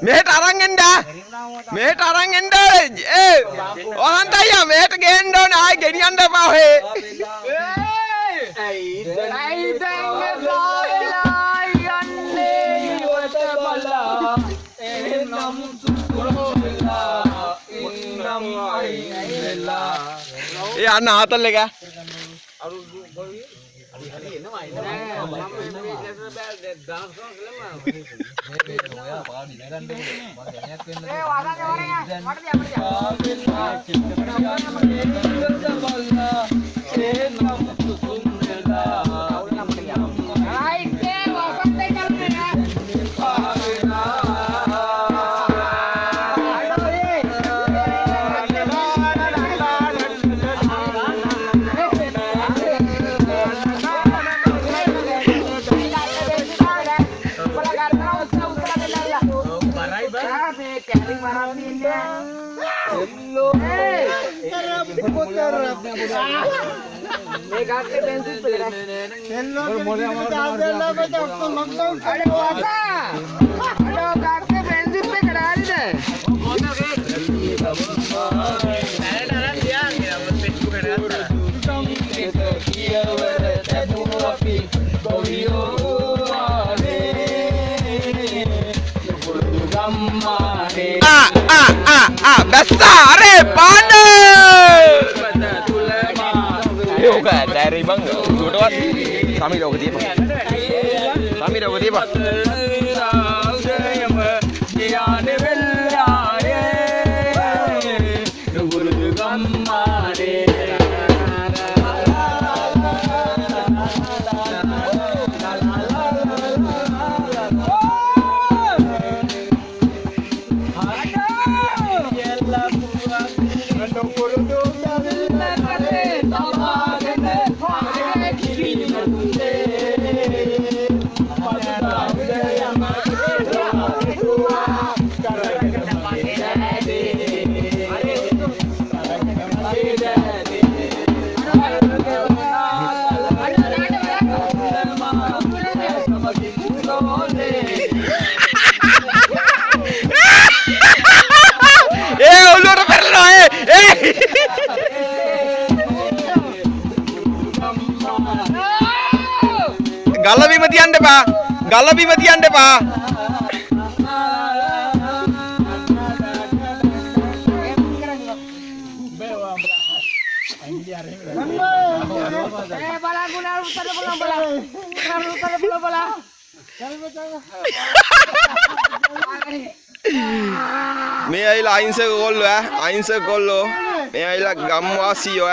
මෙහෙට අරන් එන්න. මෙහෙට අරන් එන්න. වහන්ත අයියා මෙහෙට ගේන්න ඕනේ. ආයි ගෙනියන්න එපා ඔහේ. ඇයි දැන් යන්නේ ඉවත බලා එනම් සුකුරෝලා ඉන්නම් අයිලා. ඒ අන්න ආතල් එක. අරු ගොවි හරි එනවා මම මේ බෑල් ඩාන්ස් කරනවා මේ ඔයා පාඩි නගන්න මම දැනයක් වෙන්න ඒ වාදාගේ වරේ මට basta are pane yoga dari bang udah kami dah bertiap Gala bima tiyan depa. මේ අයිලා අයින්සක කොල්ලෝ මේ අයිලා ගම්වාසියෝ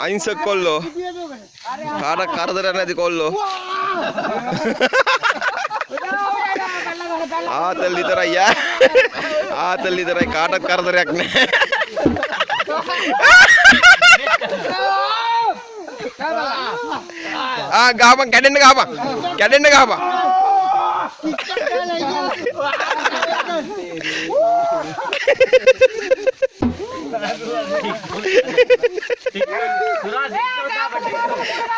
අයින්සක කොල්ලෝ කාට කරදරයක් නැති කොල්ලෝ ආතල් විතරයි ආතල් විතරයි කාටවත් කරදරයක් නැහැ ගහපන් කැඩෙන්න ගහපන්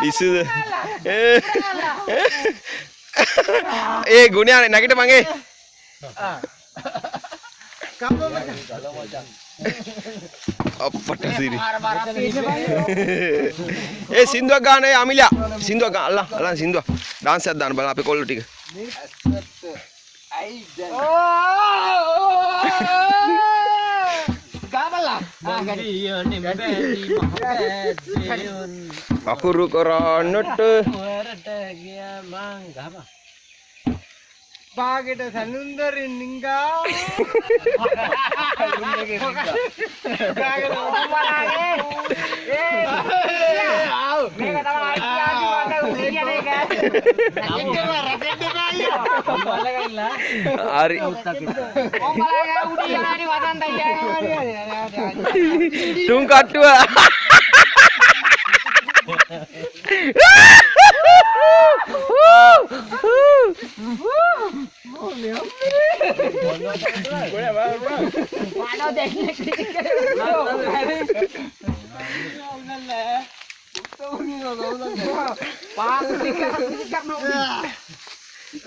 ඉස්සුද ඒ ගුණ්‍යානේ නැගිට මං අපට සිරි ඒ සින්දුවක් ගන්න ඒ අමිලා සින්දුවක් ගන්න අල්ලා සින්දුවක් ඩාන්ස් එකක් දාන්න බලන්න අපේ කොල්ලෝ ටික අකුරු කරන්නට Bagit sanundarin ninggal.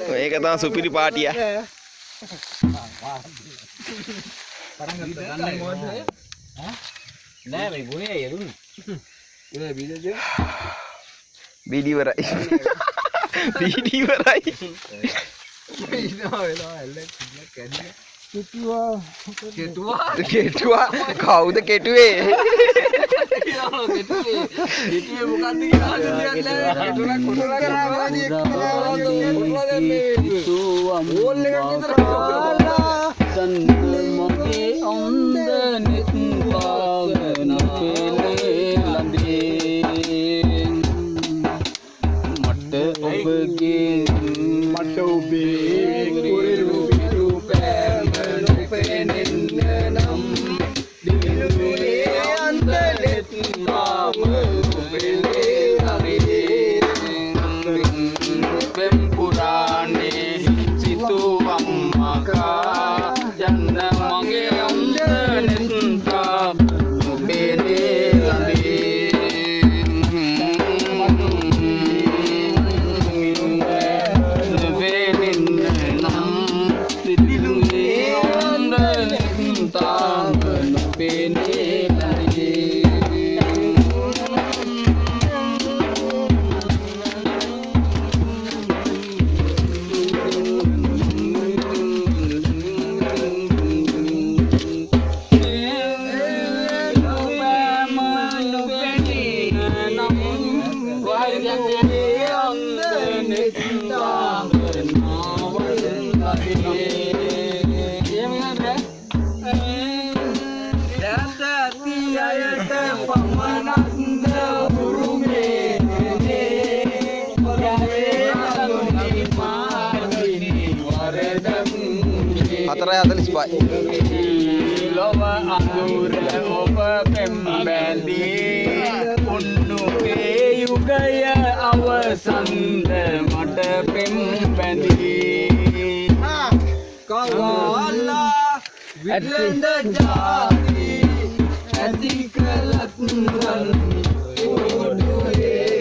Ini kata supiri party ya. නෑ මේ ගුණේ යදුනේ. උනේ බීජද? බීඩි ඉවරයි. බීඩි ඉවරයි. ඉනවා වෙනවා ඇල්ලක් කැඩිලා. කිතුවා කෙටුවා කවුද කෙටුවේ? කෙටුවේ මොකක්ද කියලා හිතන්නේ නැහැ. කෙටුණා කොටලා කරාවාදී එක්කලා ඕල් එකක් විතර මගේ අන්ද නෙත් පාවන පෙළේ ලඳේ මට ඔබගේ මට ඔබේ කුරුළු පිටු පෑම නොපෙනෙන්න නම් දිවිලුවේ අන්ත නෙත් පාවන පෙම් පුරාණේ සිතුවම් මකා යන්න මගේ අන්ද නෙත් පෙළේ හතරයි 45. ලොව අඳුර ඔබ පෙම් බැඳී උන්නුගේ යුගය අවසන්ද මට පෙම් බැඳී කවල්ලා විලඳ ජාති ඇති කලත් නන් උඩුවේ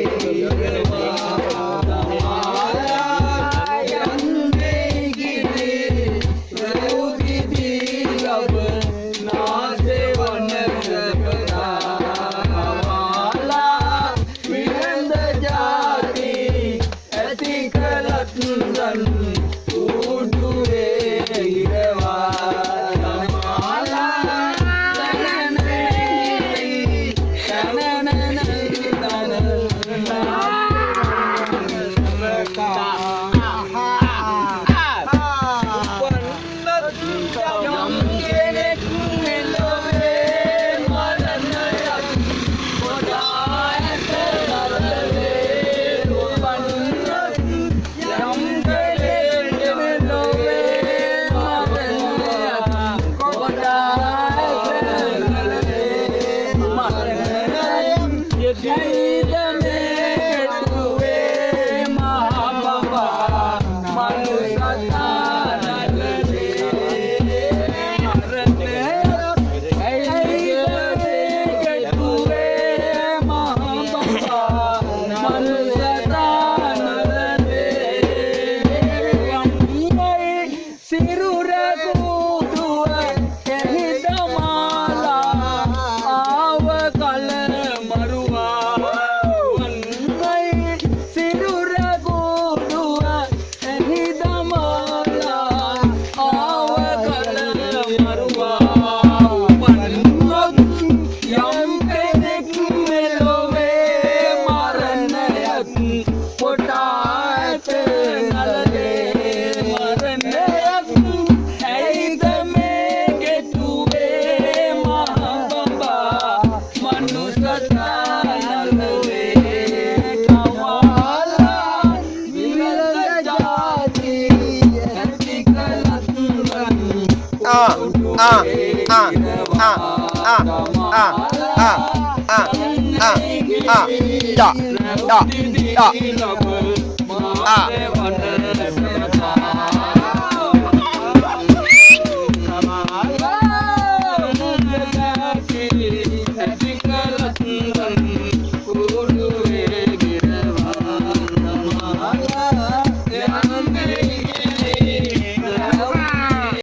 Da.